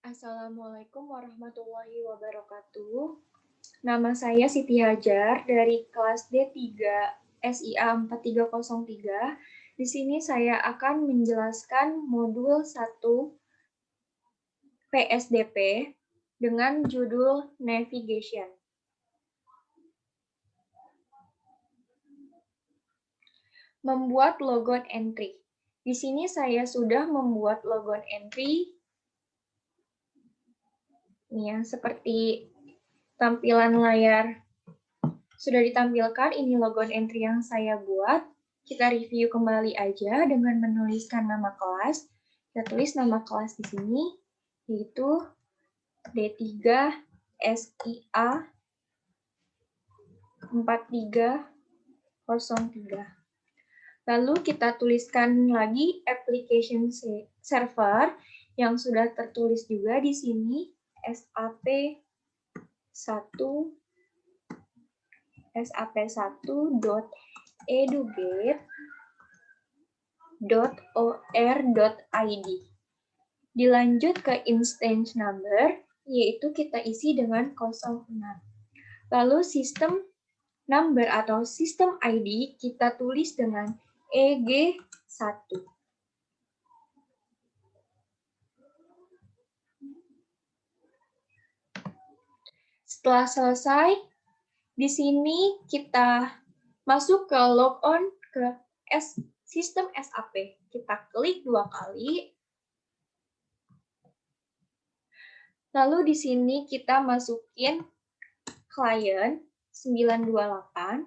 Assalamualaikum warahmatullahi wabarakatuh. Nama saya Siti Hajar dari kelas D3 SIA 4303. Di sini saya akan menjelaskan modul 1 PSDP dengan judul Navigation. Membuat logon entry. Di sini saya sudah membuat logon entry. Ini ya, seperti tampilan layar sudah ditampilkan, ini logon entry yang saya buat. Kita review kembali aja dengan menuliskan nama kelas. Kita tulis nama kelas di sini, yaitu D3 SIA 4303. Lalu kita tuliskan lagi application server yang sudah tertulis juga di sini, sap1.educate.or.id. Dilanjut ke instance number, yaitu kita isi dengan 06. Lalu sistem number atau sistem ID kita tulis dengan EG1. Setelah selesai, di sini kita masuk ke logon ke sistem SAP. Kita klik 2 kali. Lalu di sini kita masukin klien 928.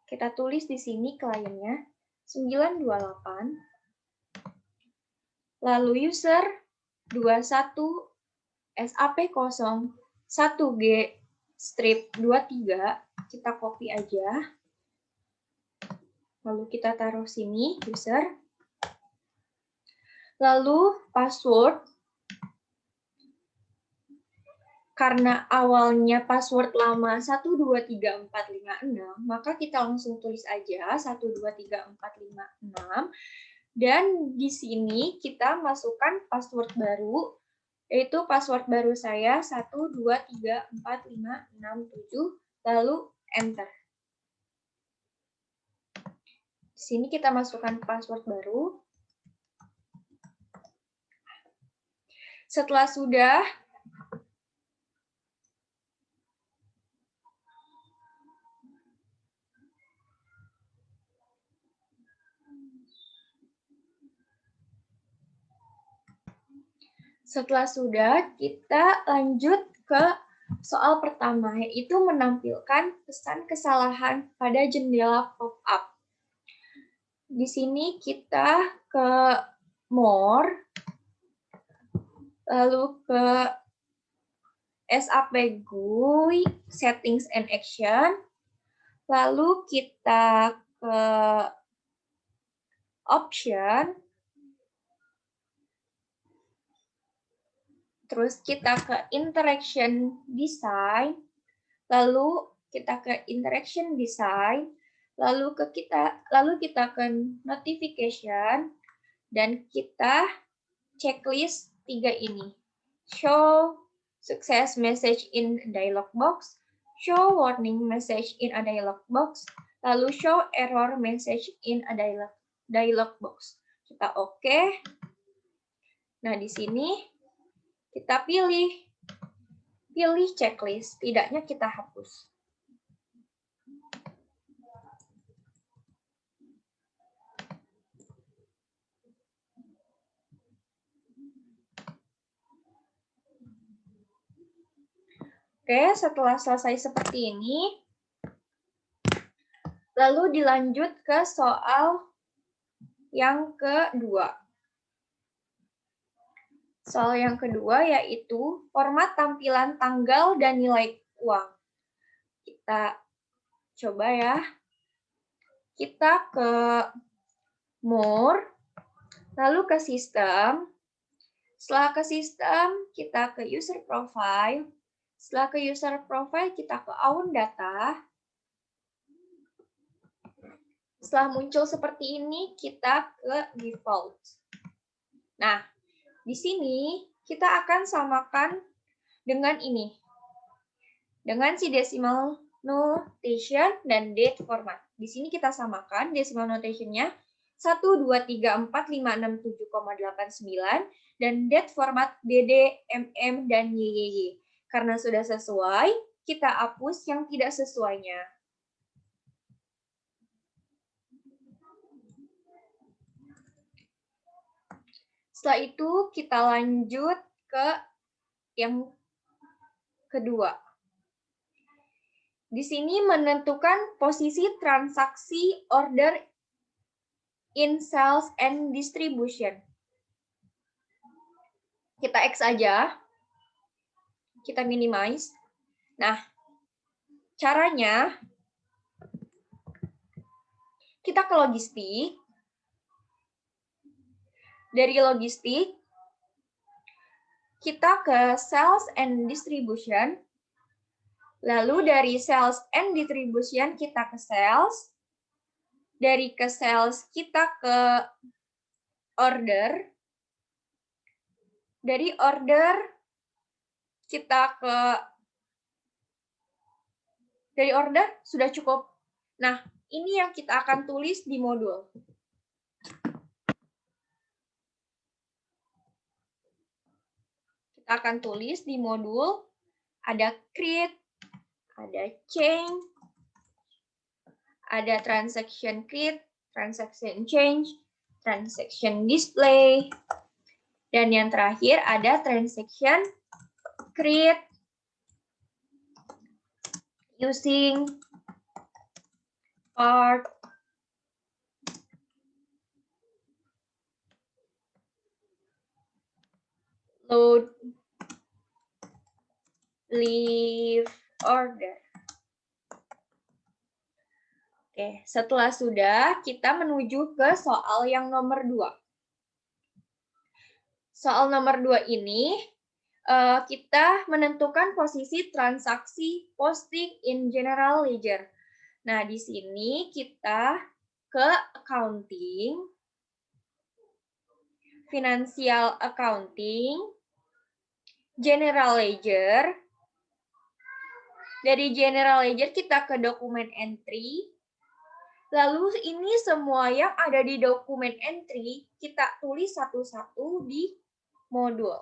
Kita tulis di sini kliennya 928. Lalu user 21 SAP01G strip 23, kita copy aja. Lalu kita taruh sini user. Lalu password, karena awalnya password lama 123456, maka kita langsung tulis aja 123456. Dan di sini kita masukkan password baru, yaitu password baru saya 12345667, lalu enter. Di sini kita masukkan password baru. Setelah sudah, kita lanjut ke soal pertama, yaitu menampilkan pesan kesalahan pada jendela pop-up. Di sini kita ke More, lalu ke SAP GUI, Settings and Action, lalu kita ke Option, terus kita ke Interaction Design, lalu kita ke Interaction Design, lalu kita ke Notification, dan kita checklist 3 ini. Show success message in dialog box, show warning message in a dialog box, lalu show error message in a dialog box. Kita oke. Nah, di sini kita pilih checklist, tidaknya kita hapus. Oke, setelah selesai seperti ini, lalu dilanjut ke soal yang kedua. Soal yang kedua yaitu format tampilan tanggal dan nilai uang. Kita coba ya. Kita ke More, lalu ke Sistem. Setelah ke Sistem, kita ke User Profile. Setelah ke User Profile, kita ke Own Data. Setelah muncul seperti ini, kita ke Default. Nah, Di sini kita akan samakan dengan ini. Dengan si decimal notation dan date format. Di sini kita samakan decimal notation-nya 1, 2, 3, 4, 5, 6, 7,89 dan date format DD, MM, dan YYY. Karena sudah sesuai, kita hapus yang tidak sesuainya. Setelah itu kita lanjut ke yang kedua. Di sini menentukan posisi transaksi order in sales and distribution. Kita X aja. Kita minimize. Nah, caranya kita ke logistik. Dari logistik, kita ke sales and distribution. Lalu dari sales and distribution kita ke sales. Dari ke sales kita ke order. Dari order kita ke dari order sudah cukup. Nah, ini yang kita akan tulis di modul. Kita akan tulis di modul ada create, ada change, ada transaction create, transaction change, transaction display, dan yang terakhir ada transaction create using part load leave order. Oke, setelah sudah, kita menuju ke soal yang nomor 2. Soal nomor 2 ini, kita menentukan posisi transaksi posting in general ledger. Nah, di sini kita ke accounting, financial accounting, general ledger. Dari general ledger kita ke dokumen entry. Lalu ini semua yang ada di dokumen entry kita tulis satu-satu di modul.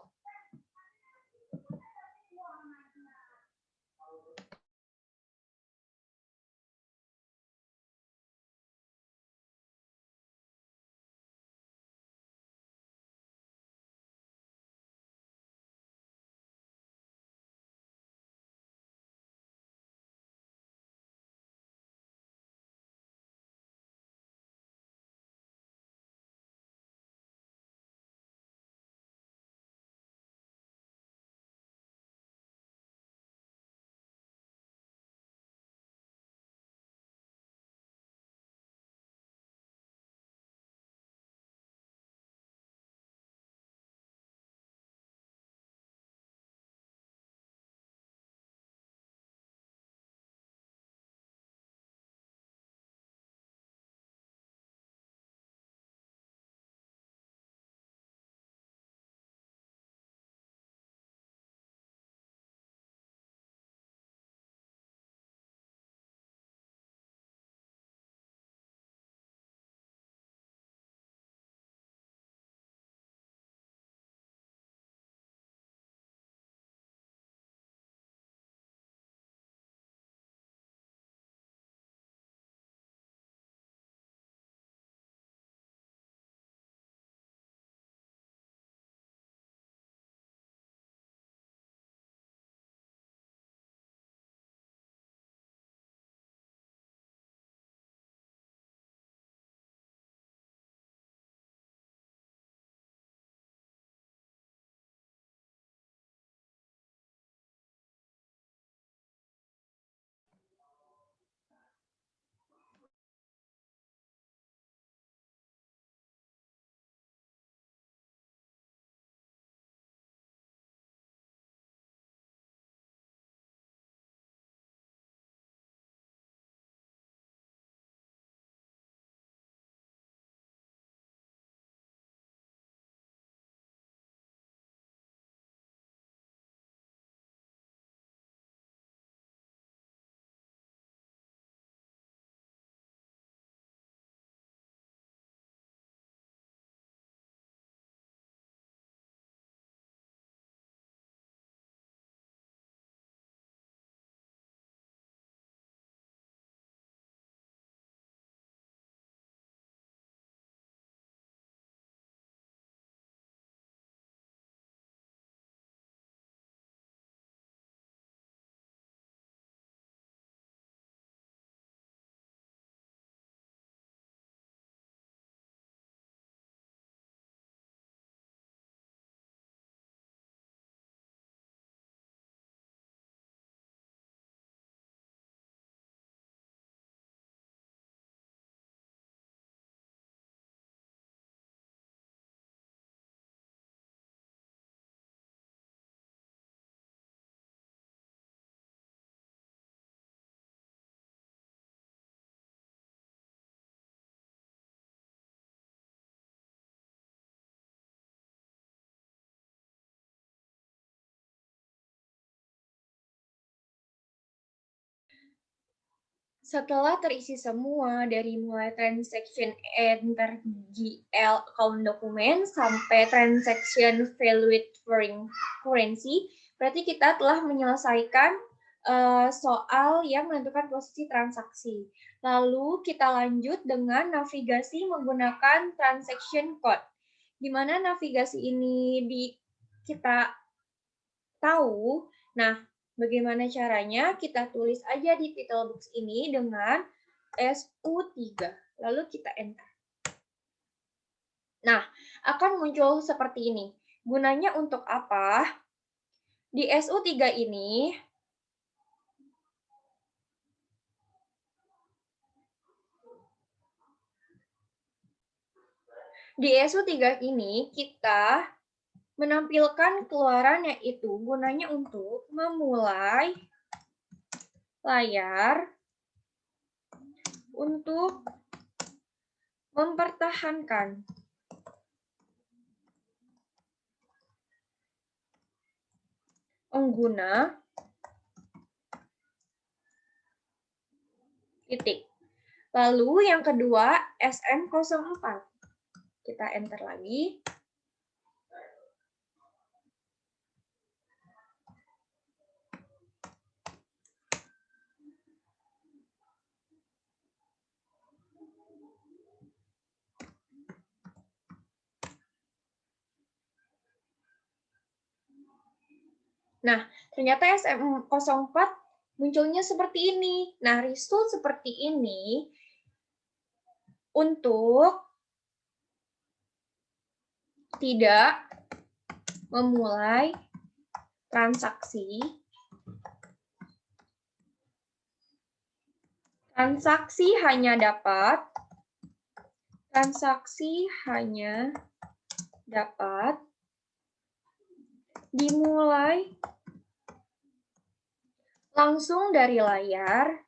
Setelah terisi semua dari mulai transaction enter GL account dokumen sampai transaction valued foreign currency, berarti kita telah menyelesaikan soal yang menentukan posisi transaksi. Lalu kita lanjut dengan navigasi menggunakan transaction code. Gimana navigasi ini kita tahu? Nah, bagaimana caranya? Kita tulis aja di title box ini dengan SU3. Lalu kita enter. Nah, akan muncul seperti ini. Gunanya untuk apa? Di SU3 ini, kita menampilkan keluaran yaitu gunanya untuk memulai layar untuk mempertahankan pengguna titik. Lalu yang kedua SM04. Kita enter lagi. Nah, ternyata SM04 munculnya seperti ini. Nah, result seperti ini untuk tidak memulai transaksi. Transaksi hanya dapat dimulai langsung dari layar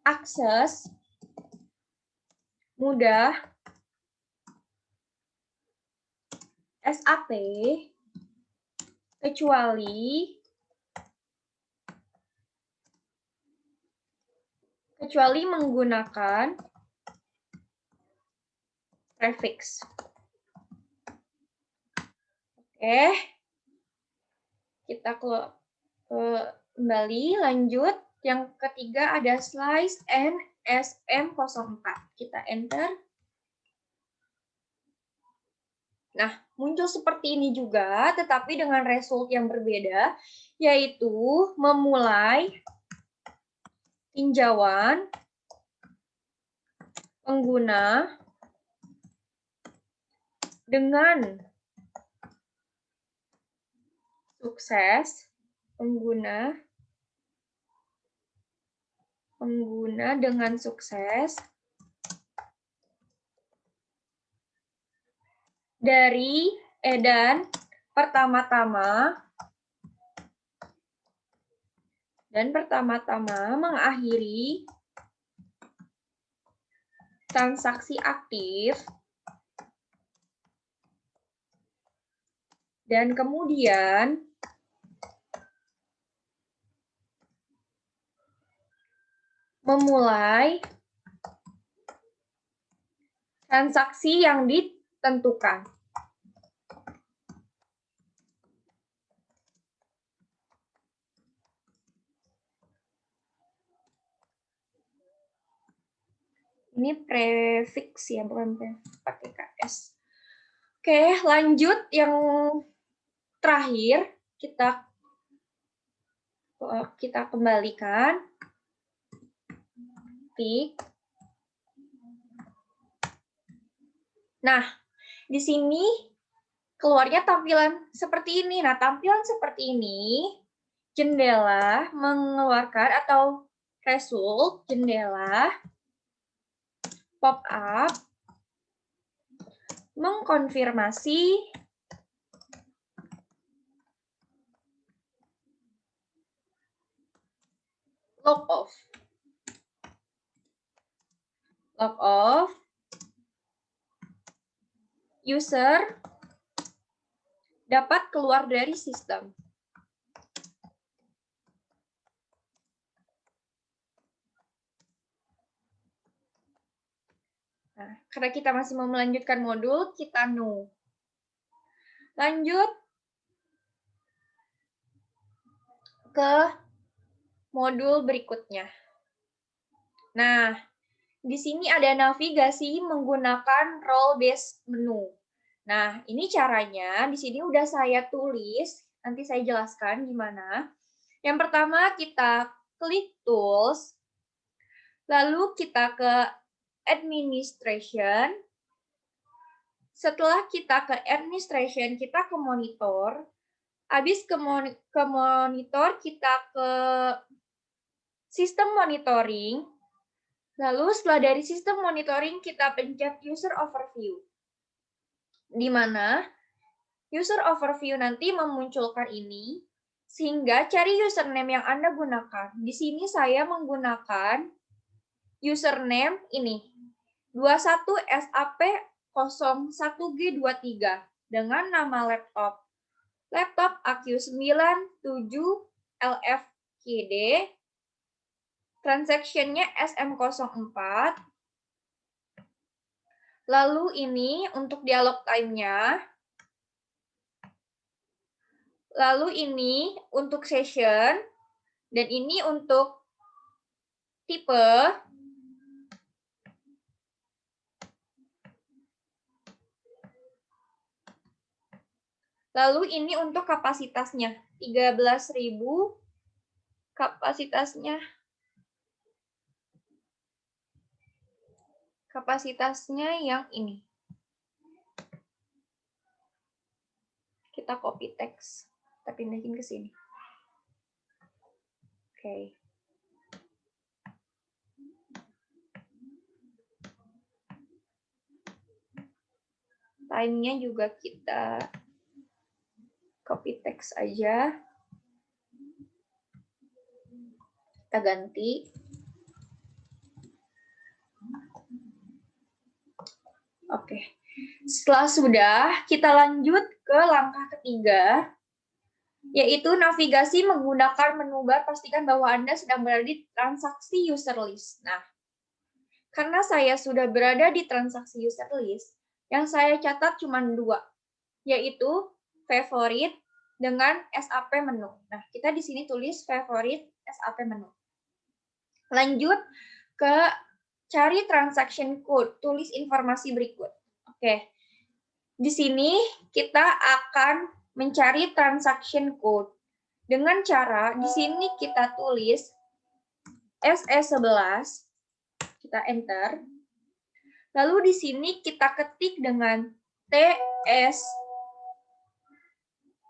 akses mudah SAP kecuali menggunakan prefix. Oke. Kita kembali lanjut. Yang ketiga ada slice and SM04. Kita enter. Nah, muncul seperti ini juga, tetapi dengan result yang berbeda, yaitu memulai tinjauan pengguna dengan sukses, pengguna dengan sukses dari dan pertama-tama mengakhiri transaksi aktif dan kemudian memulai transaksi yang ditentukan. Ini prefix ya, bukan pakai KS. Oke, lanjut yang terakhir kita kembalikan. Nah, di sini keluarnya tampilan seperti ini. Nah, tampilan seperti ini, jendela mengeluarkan atau result jendela pop-up mengkonfirmasi log off user dapat keluar dari sistem. Nah, karena kita masih mau melanjutkan modul, kita no. Lanjut ke modul berikutnya. Nah, di sini ada navigasi menggunakan role-based menu. Nah, ini caranya di sini udah saya tulis, nanti saya jelaskan gimana. Yang pertama kita klik tools, lalu kita ke administration. Setelah kita ke administration, kita ke monitor. Habis ke monitor, kita ke sistem monitoring. Lalu setelah dari sistem monitoring, kita pencet user overview. Di mana user overview nanti memunculkan ini, sehingga cari username yang Anda gunakan. Di sini saya menggunakan username ini, 21SAP01G23 dengan nama laptop. Laptop AQ97LFKD, transaction-nya SM04. Lalu ini untuk dialog time-nya. Lalu ini untuk session, dan ini untuk tipe. Lalu ini untuk kapasitasnya, 13.000 kapasitasnya yang ini. Kita copy teks, kita pindahin ke sini. Oke. Time-nya juga kita copy text aja. Kita ganti. Oke. Setelah sudah, kita lanjut ke langkah ketiga, yaitu navigasi menggunakan menu bar. Pastikan bahwa Anda sedang berada di transaksi user list. Nah, karena saya sudah berada di transaksi user list, yang saya catat cuma 2, yaitu favorit dengan SAP menu. Nah, kita di sini tulis favorit SAP menu. Lanjut ke cari transaction code, tulis informasi berikut. Oke. Di sini kita akan mencari transaction code dengan cara di sini kita tulis SE11, kita enter. Lalu di sini kita ketik dengan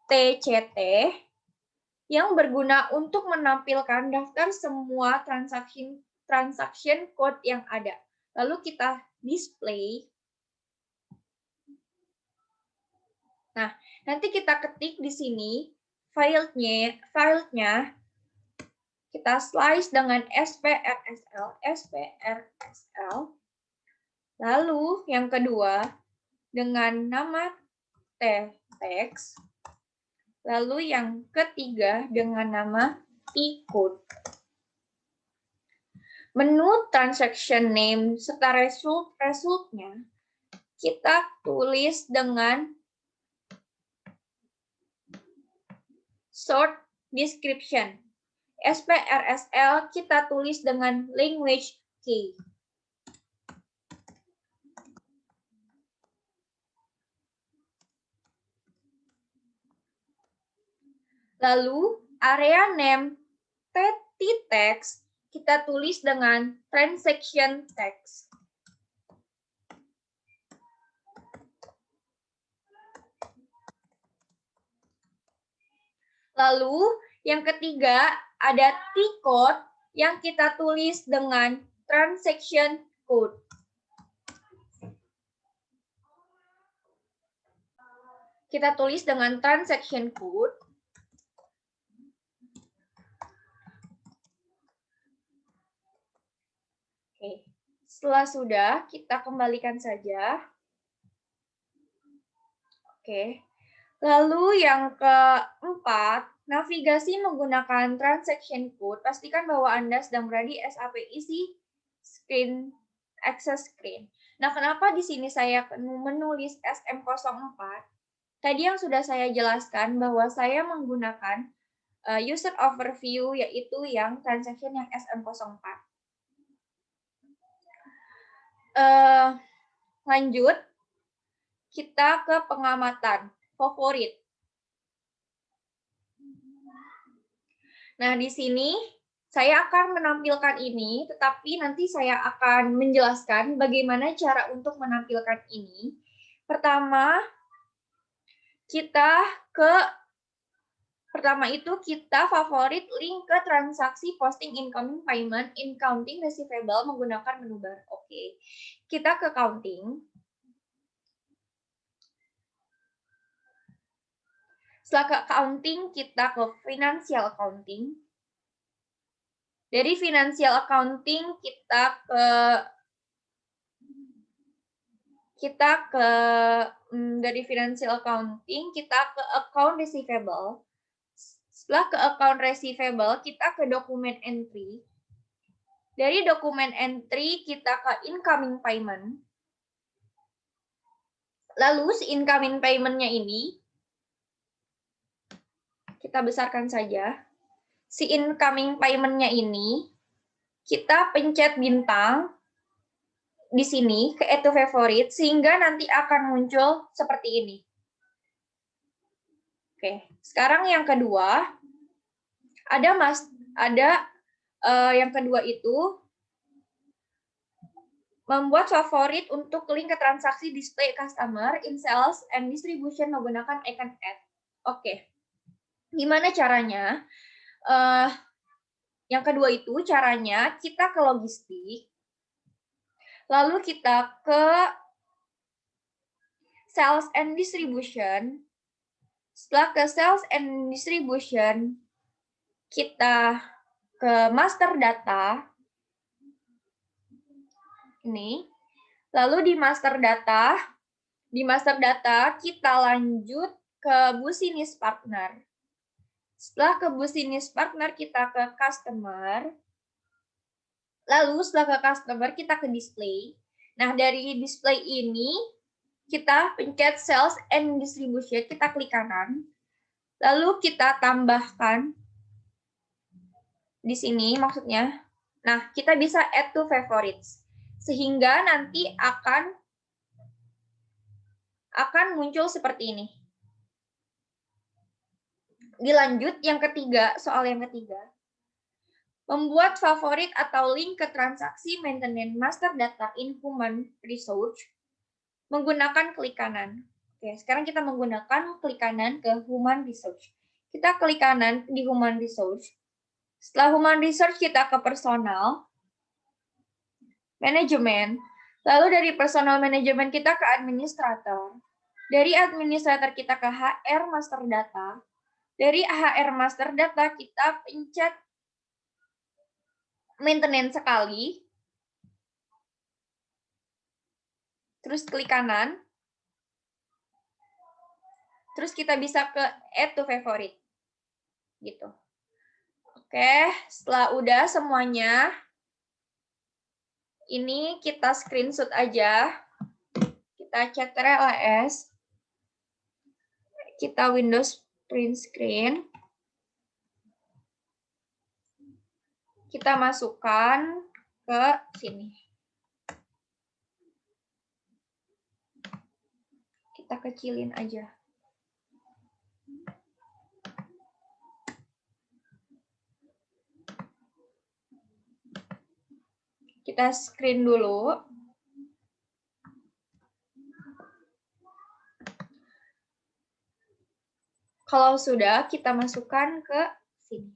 TCT yang berguna untuk menampilkan daftar semua transaction code yang ada. Lalu kita display. Nah, nanti kita ketik di sini filenya kita slice dengan SPRSL. Lalu yang kedua dengan nama text. Lalu yang ketiga dengan nama T-code. Menu transaction name serta resultnya kita tulis dengan short description. SPRSL kita tulis dengan language key. Lalu area name text kita tulis dengan transaction text. Lalu yang ketiga ada T-code yang kita tulis dengan transaction code. Kita tulis dengan transaction code. Oke, setelah sudah kita kembalikan saja. Oke, Lalu yang keempat, navigasi menggunakan transaction code. Pastikan bahwa Anda sedang berada di SAP isi screen, access screen. Nah, kenapa di sini saya menulis SM04? Tadi yang sudah saya jelaskan bahwa saya menggunakan user overview, yaitu yang transaction yang SM04. Lanjut, kita ke pengamatan favorit. Nah, di sini saya akan menampilkan ini, tetapi nanti saya akan menjelaskan bagaimana cara untuk menampilkan ini. Pertama itu kita favorit link ke transaksi posting incoming payment in counting receivable menggunakan menu bar. Oke. Kita ke counting. Setelah ke accounting, kita ke financial accounting. Dari financial accounting dari financial accounting kita ke account receivable. Setelah ke account receivable, kita ke dokumen entry. Dari dokumen entry kita ke incoming payment. Lalu si incoming payment-nya ini kita besarkan saja. Si incoming payment-nya ini kita pencet bintang di sini ke add to favorite sehingga nanti akan muncul seperti ini. Oke, sekarang yang kedua yang kedua itu membuat favorit untuk link ke transaksi display customer in sales and distribution menggunakan icon add. Oke, gimana caranya? Yang kedua itu caranya kita ke logistik, lalu kita ke sales and distribution. Setelah ke sales and distribution, kita ke master data. Ini. Lalu di master data kita lanjut ke business partner. Setelah ke business partner kita ke customer. Lalu setelah ke customer kita ke display. Nah, dari display ini kita pencet sales and distribution, kita klik kanan. Lalu kita tambahkan di sini maksudnya. Nah, kita bisa add to favorites. Sehingga nanti akan muncul seperti ini. Dilanjut yang ketiga, soal yang ketiga. Membuat favorit atau link ke transaksi maintenance master data in human resource menggunakan klik kanan. Oke, sekarang kita menggunakan klik kanan ke human resource. Kita klik kanan di human resource. Setelah human resource kita ke personal manajemen. Lalu dari personal manajemen kita ke administrator. Dari administrator kita ke HR master data. Dari HR master data kita pencet maintenance sekali. Terus klik kanan. Terus kita bisa ke add to favorite. Gitu. Oke, setelah udah semuanya, ini kita screenshot aja. Kita Ctrl S. Kita Windows print screen. Kita masukkan ke sini. Kita kecilin aja. Kita screen dulu. Kalau sudah, kita masukkan ke sini.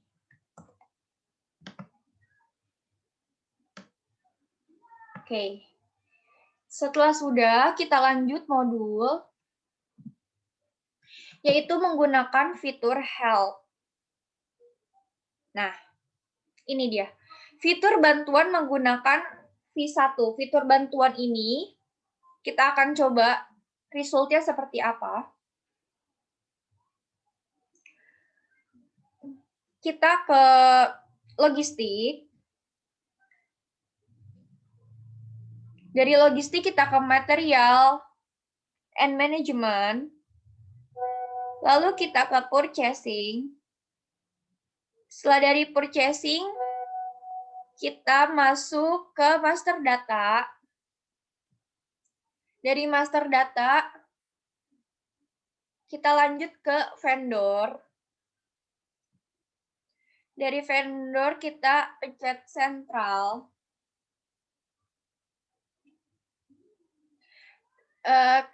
Oke. Setelah sudah, kita lanjut modul, yaitu menggunakan fitur help. Nah, ini dia. Fitur bantuan menggunakan V1. Fitur bantuan ini, kita akan coba resultnya seperti apa. kita ke logistik. Dari logistik kita ke material and management. Lalu kita ke purchasing. Setelah dari purchasing, kita masuk ke master data. Dari master data, kita lanjut ke vendor. Dari vendor kita pencet sentral.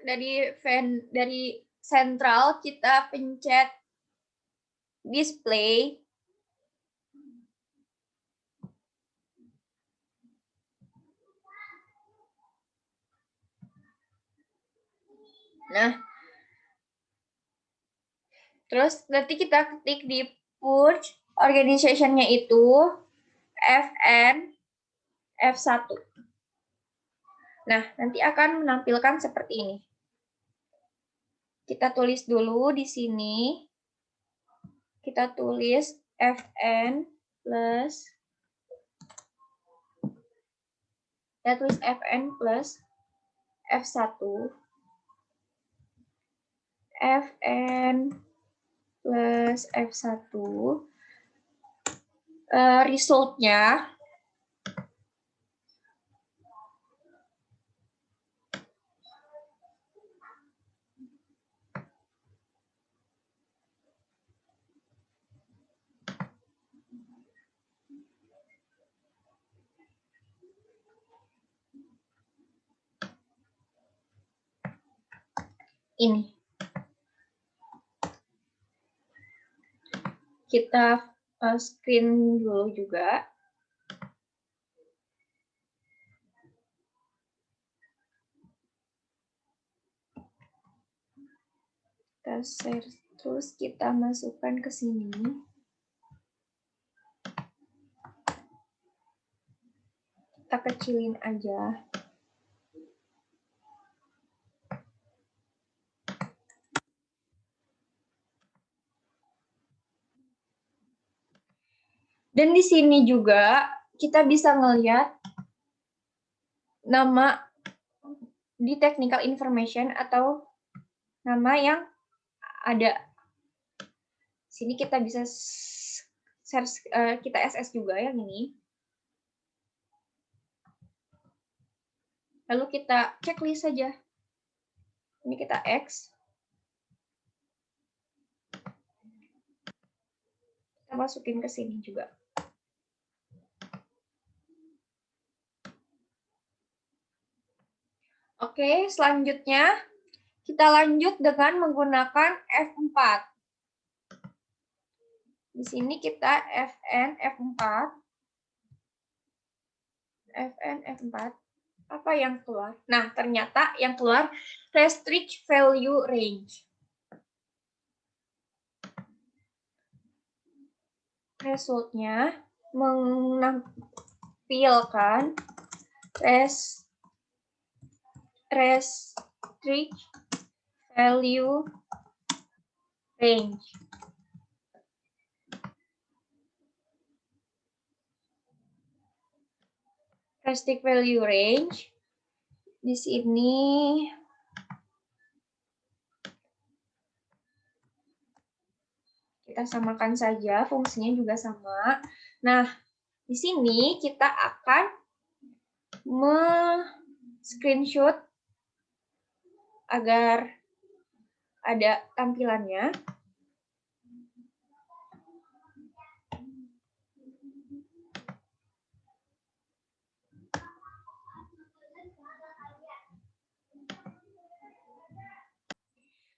Dari sentral kita pencet display. Nah, terus nanti kita ketik di purge organization-nya itu FN F1. Nah, nanti akan menampilkan seperti ini. Kita tulis dulu di sini. Kita tulis FN plus. Kita tulis FN plus F1. FN plus F1. Result-nya ini. Kita screen dulu juga. Kita share terus, kita masukkan ke sini. Kita kecilin aja. Dan di sini juga kita bisa ngelihat nama di technical information atau nama yang ada. Sini kita bisa search, kita SS juga yang ini. Lalu kita checklist saja. Ini kita X. Kita masukin ke sini juga. Oke, selanjutnya kita lanjut dengan menggunakan F4. Di sini kita FN F4. FN F4. Apa yang keluar? Nah, ternyata yang keluar restrict value range. Resultnya menampilkan restrict value range. Restrict value range di sini kita samakan saja, fungsinya juga sama. Nah, di sini kita akan screenshot agar ada tampilannya.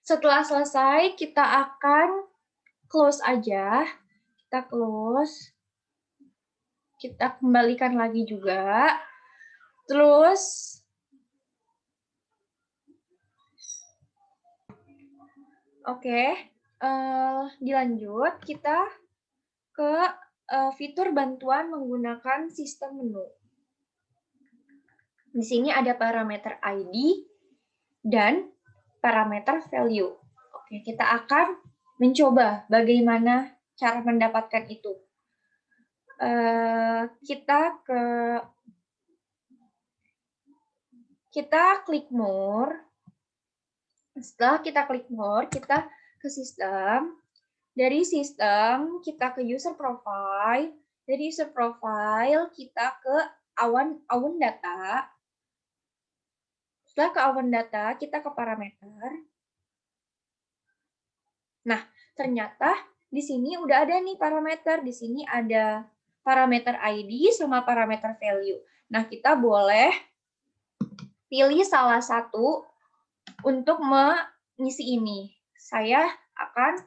Setelah selesai, kita akan close aja. Kita close. Kita kembalikan lagi juga. Terus, oke, dilanjut. Kita ke fitur bantuan menggunakan sistem menu. Di sini ada parameter ID dan parameter value. Oke, kita akan mencoba bagaimana cara mendapatkan itu. Kita klik more. Setelah kita klik more, kita ke sistem. Dari sistem, kita ke user profile. Dari user profile, kita ke awan data. Setelah ke awan data, kita ke parameter. Nah, ternyata di sini udah ada nih parameter. Di sini ada parameter ID sama parameter value. Nah, kita boleh pilih salah satu untuk mengisi ini. Saya akan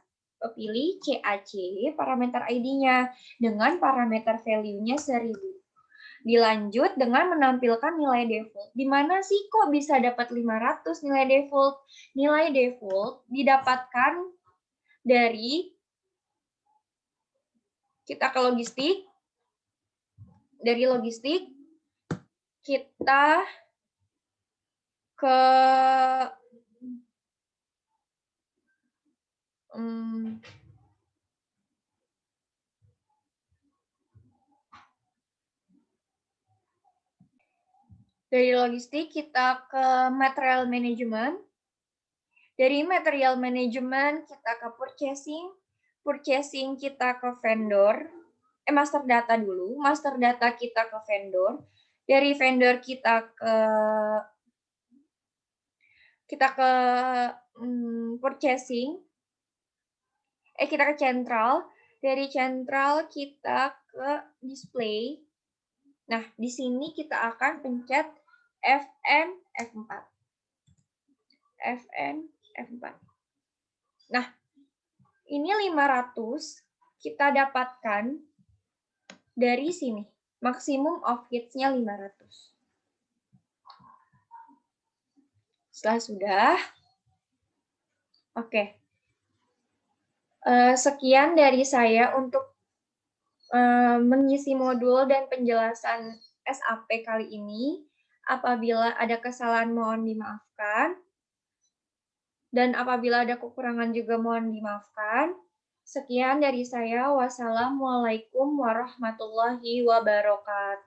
pilih CAC, parameter ID-nya, dengan parameter value-nya 1000. Dilanjut dengan menampilkan nilai default. Di mana sih kok bisa dapat 500 nilai default? Nilai default didapatkan dari kita ke logistik. Dari logistik, kita ke dari logistik kita ke material management. Dari material management kita ke purchasing. Purchasing kita ke vendor. Master data dulu. Master data kita ke vendor. Dari vendor kita ke purchasing. Kita ke central. Dari central kita ke display. Nah, di sini kita akan pencet Fn F4. Fn F4. Nah, ini 500 kita dapatkan dari sini. Maximum of hits-nya 500. Setelah sudah, oke. Sekian dari saya untuk mengisi modul dan penjelasan SAP kali ini. Apabila ada kesalahan mohon dimaafkan. Dan apabila ada kekurangan juga mohon dimaafkan. Sekian dari saya. Wassalamualaikum warahmatullahi wabarakatuh.